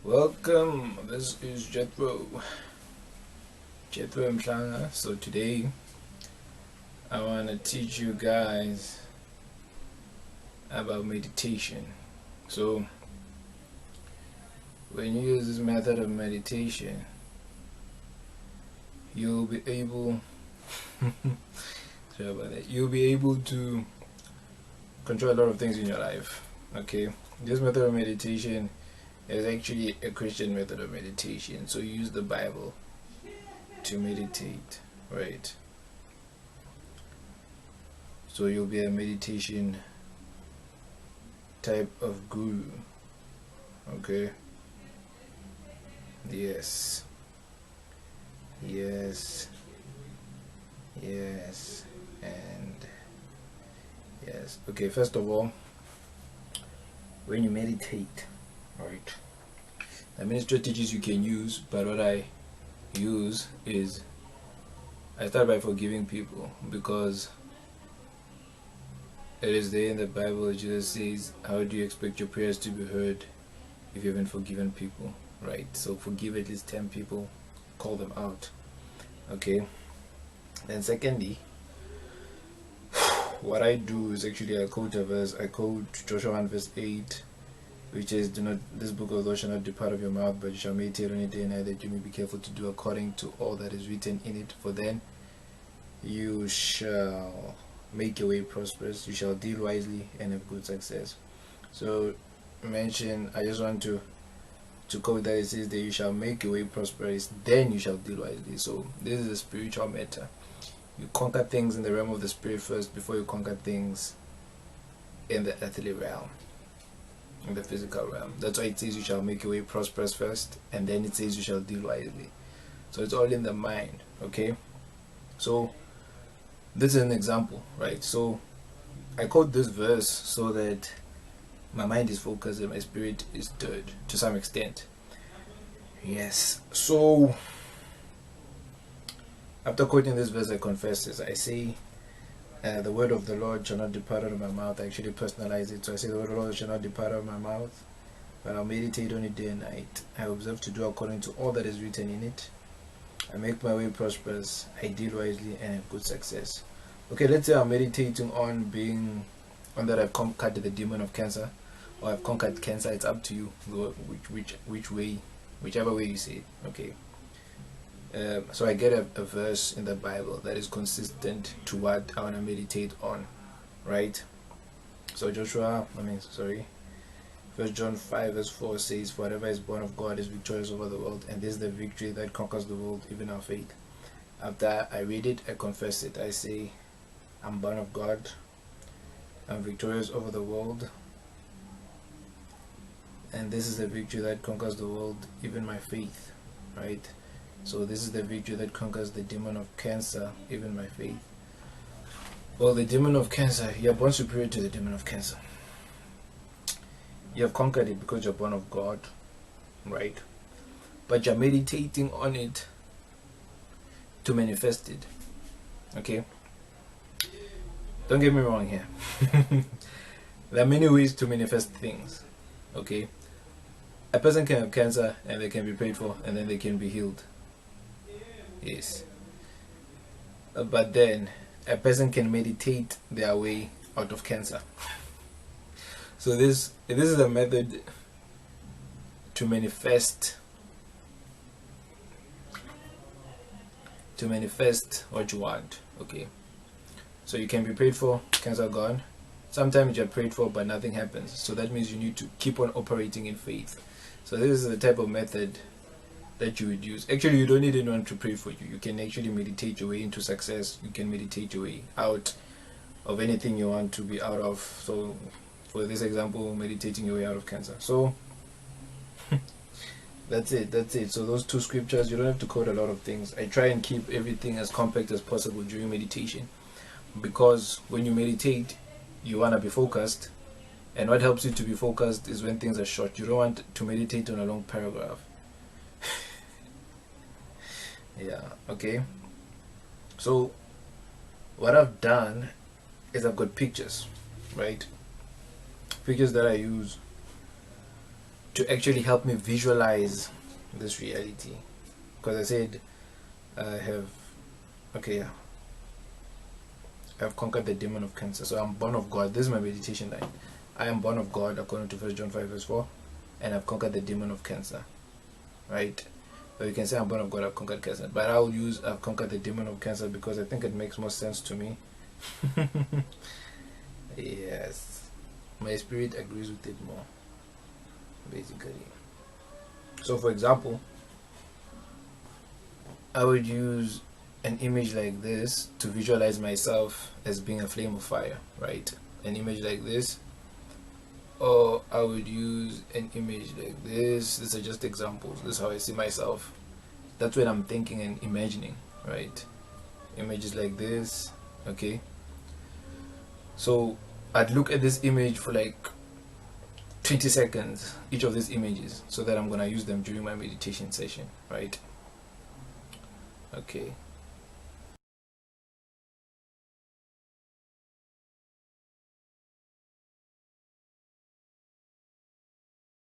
Welcome, this is Jethro Mhlanga. So today I want to teach you guys about meditation. So when you use this method of meditation, you'll be able sorry about that. You'll be able to control a lot of things in your life. Okay, this method of meditation is actually a Christian method of meditation. So you use the Bible to meditate, right? So you'll be a meditation type of guru. Okay. Yes. Yes. Yes. And yes. Okay, first of all, when you meditate, right? There are many strategies you can use, but what I use is I start by forgiving people, because it is there in the Bible. Jesus says, how do you expect your prayers to be heard if you haven't forgiven people, right? So forgive at least 10 people, call them out. Okay. Then secondly, what I do is actually I quote a verse. I quote Joshua 1 verse 8, which is, do not, this book of law shall not depart of your mouth, but you shall meditate on it day and night, that you may be careful to do according to all that is written in it. For then you shall make your way prosperous, you shall deal wisely and have good success. So I just want to quote that. It says that you shall make your way prosperous, then you shall deal wisely. So this is a spiritual matter. You conquer things in the realm of the spirit first before you conquer things in the earthly realm, in the physical realm. That's why it says you shall make your way prosperous first, and then it says you shall deal wisely. So it's all in the mind. Okay, so this is an example, right? So I quote this verse so that my mind is focused and my spirit is stirred to some extent. Yes. So after quoting this verse, I confess this. I say, the word of the Lord shall not depart out of my mouth. I actually personalize it. So I say, the word of the Lord shall not depart out of my mouth, but I'll meditate on it day and night. I observe to do according to all that is written in it. I make my way prosperous. I deal wisely and have good success. Okay, let's say I'm meditating on that I've conquered the demon of cancer, or I've conquered cancer. It's up to you, which way, whichever way you say it. Okay. So I get a verse in the Bible that is consistent to what I want to meditate on, right? So First John 5 verse 4 says, whatever is born of God is victorious over the world, and this is the victory that conquers the world, even our faith. After I read it, I confess it. I say, I'm born of God, I'm victorious over the world, and this is the victory that conquers the world, even my faith, right? So this is the victory that conquers the demon of cancer, even my faith. Well, the demon of cancer, you're born superior to the demon of cancer. You have conquered it because you're born of God, right? But you're meditating on it to manifest it. Okay? Don't get me wrong here. There are many ways to manifest things. Okay? A person can have cancer and they can be prayed for and then they can be healed. Yes. But then a person can meditate their way out of cancer. So this is a method to manifest what you want. Okay. So you can be prayed for, cancer gone. Sometimes you're prayed for but nothing happens. So that means you need to keep on operating in faith. So this is the type of method that you would use. Actually, you don't need anyone to pray for you. You can actually meditate your way into success. You can meditate your way out of anything you want to be out of. So for this example, meditating your way out of cancer. So that's it. So those two scriptures, you don't have to quote a lot of things. I try and keep everything as compact as possible during meditation, because when you meditate, you want to be focused, and what helps you to be focused is when things are short. You don't want to meditate on a long paragraph. Yeah, okay. So what I've done is I've got pictures, right? Pictures that I use to actually help me visualize this reality. Because I said I have, okay, yeah, I've conquered the demon of cancer. So I'm born of God. This is my meditation line. I am born of God according to 1 John 5 verse 4, and I've conquered the demon of cancer. Right? So you can say I'm born of God, I've conquered cancer. But I'll use I've conquered the demon of cancer because I think it makes more sense to me. Yes. My spirit agrees with it more, basically. So for example, I would use an image like this to visualize myself as being a flame of fire, right? An image like this. Or I would use an image like this. These are just examples. This is how I see myself. That's what I'm thinking and imagining, right? Images like this, okay? So I'd look at this image for like 20 seconds, each of these images, so that I'm gonna use them during my meditation session, right? Okay.